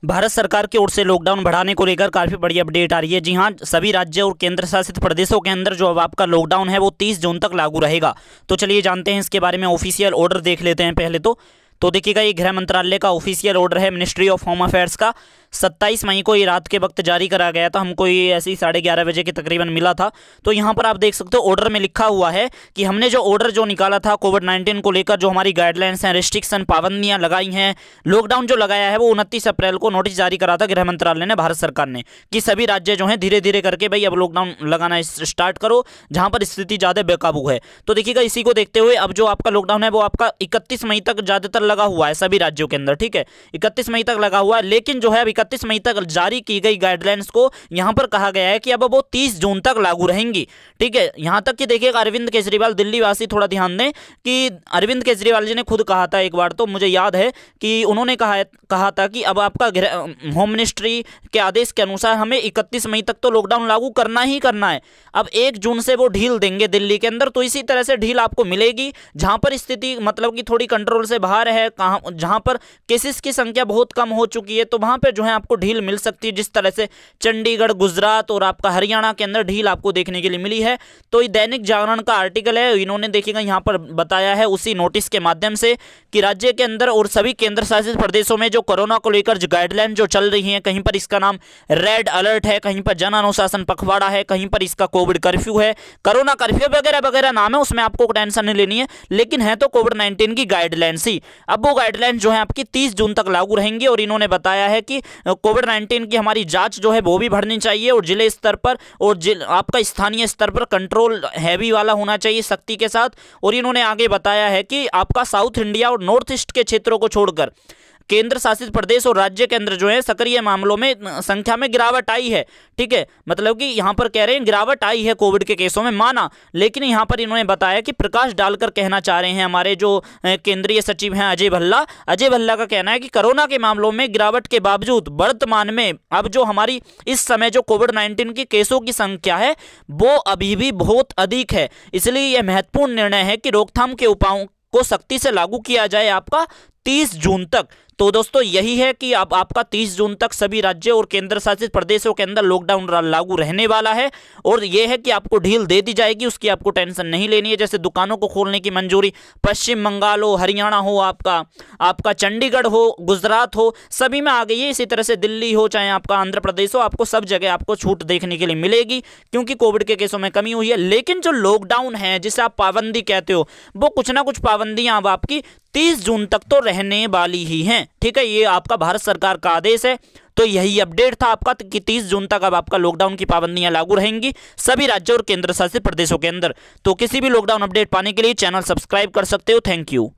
भारत सरकार की ओर से लॉकडाउन बढ़ाने को लेकर काफ़ी बड़ी अपडेट आ रही है। जी हाँ, सभी राज्य और केंद्र शासित प्रदेशों के अंदर जो अब आपका लॉकडाउन है वो 30 जून तक लागू रहेगा। तो चलिए जानते हैं इसके बारे में, ऑफिशियल ऑर्डर देख लेते हैं पहले तो देखिएगा, ये गृह मंत्रालय का ऑफिशियल ऑर्डर है, मिनिस्ट्री ऑफ होम अफेयर्स का। 27 मई को ये रात के वक्त जारी करा गया था, हमको ये ऐसे ही 11:30 बजे के तकरीबन मिला था। तो यहाँ पर आप देख सकते हो ऑर्डर में लिखा हुआ है कि हमने जो ऑर्डर जो निकाला था कोविड-19 को लेकर, जो हमारी गाइडलाइंस हैं, रिस्ट्रिक्शन, पाबंदियां लगाई हैं, लॉकडाउन जो लगाया है, वो 29 अप्रैल को नोटिस जारी करा था गृह मंत्रालय ने, भारत सरकार ने, कि सभी राज्य जो हैं धीरे धीरे करके भाई अब लॉकडाउन लगाना स्टार्ट करो जहाँ पर स्थिति ज़्यादा बेकाबू है। तो देखिएगा, इसी को देखते हुए अब जो आपका लॉकडाउन है वो आपका 31 मई तक ज़्यादातर लगा हुआ है सभी राज्यों के अंदर, ठीक है, 31 मई तक लगा हुआ है। लेकिन जो है अब 31 मई तक जारी की गई गाइडलाइंस को यहां पर कहा गया है कि अब वो 30 जून तक लागू रहेंगी, ठीक है। यहां तक कि देखिएगा, अरविंद केजरीवाल, दिल्ली वासी थोड़ा ध्यान दें कि अरविंद केजरीवाल जी ने खुद कहा था एक बार, तो मुझे याद है कि उन्होंने कहा था कि अब आपका होम मिनिस्ट्री के आदेश के अनुसार हमें 31 मई तक तो लॉकडाउन लागू करना ही करना है। अब 1 जून से वो ढील देंगे दिल्ली के अंदर, तो इसी तरह से ढील आपको मिलेगी जहां पर स्थिति मतलब कि थोड़ी कंट्रोल से बाहर है, जहां पर केसेस की संख्या बहुत कम हो चुकी है, तो वहां पर जो है आपको ढील मिल सकती है। जिस तरह से चंडीगढ़, गुजरात और आपका हरियाणा के अंदर ढील आपको देखने के लिए मिली है। तो ये दैनिक जागरण का आर्टिकल है, इन्होंने देखिएगा यहां पर बताया है उसी नोटिस के माध्यम से कि राज्य के अंदर और सभी केंद्र शासित प्रदेशों में जो कोरोना को लेकर जो गाइडलाइन जो चल रही है, कहीं पर इसका नाम रेड अलर्ट है, कहीं पर जन अनुशासन पखवाड़ा है, कहीं पर इसका कोविड कर्फ्यू है, कोरोना कर्फ्यू वगैरह वगैरह नाम है, उसमें आपको टेंशन नहीं लेनी है, लेकिन है तो कोविड-19 की गाइडलाइंस ही। अब वो गाइडलाइन जो है आपकी 30 जून तक लागू रहेंगी और इन्होंने बताया है कि कोविड-19 की हमारी जांच जो है वो भी बढ़नी चाहिए और जिले स्तर पर और आपका स्थानीय स्तर पर कंट्रोल हैवी वाला होना चाहिए सख्ती के साथ। और इन्होंने आगे बताया है कि आपका साउथ इंडिया और नॉर्थ ईस्ट के क्षेत्रों को छोड़कर केंद्र शासित प्रदेश और राज्य के अंदर जो है सक्रिय मामलों में संख्या में गिरावट आई है, ठीक है, मतलब कि यहां पर कह रहे हैं गिरावट आई है कोविड के केसों में, माना। लेकिन यहां पर इन्होंने बताया कि प्रकाश डालकर कहना चाह रहे हैं हमारे जो केंद्रीय सचिव हैं अजय भल्ला का कहना है कि कोरोना के मामलों में गिरावट के बावजूद वर्तमान में अब जो हमारी इस समय जो कोविड-19 के केसों की संख्या है वो अभी भी बहुत अधिक है। इसलिए यह महत्वपूर्ण निर्णय है कि रोकथाम के उपायों को सख्ती से लागू किया जाए आपका 30 जून तक। तो दोस्तों यही है कि अब आपका 30 जून तक सभी राज्यों और केंद्र शासित प्रदेशों के अंदर लॉकडाउन लागू रहने वाला है और यह है कि आपको ढील दे दी जाएगी, उसकी आपको टेंशन नहीं लेनी है। जैसे दुकानों को खोलने की मंजूरी पश्चिम बंगाल हो, हरियाणा हो, आपका चंडीगढ़ हो, गुजरात हो, सभी में आ गई है। इसी तरह से दिल्ली हो, चाहे आपका आंध्र प्रदेश हो, आपको सब जगह आपको छूट देखने के लिए मिलेगी क्योंकि कोविड के केसों में कमी हुई है। लेकिन जो लॉकडाउन है जिसे आप पाबंदी कहते हो, वो कुछ ना कुछ पाबंदियां अब आपकी 30 जून तक तो रहने वाली ही हैं, ठीक है। ये आपका भारत सरकार का आदेश है। तो यही अपडेट था आपका कि 30 जून तक अब आपका लॉकडाउन की पाबंदियां लागू रहेंगी सभी राज्यों और केंद्र शासित प्रदेशों के अंदर। तो किसी भी लॉकडाउन अपडेट पाने के लिए चैनल सब्सक्राइब कर सकते हो। Thank you.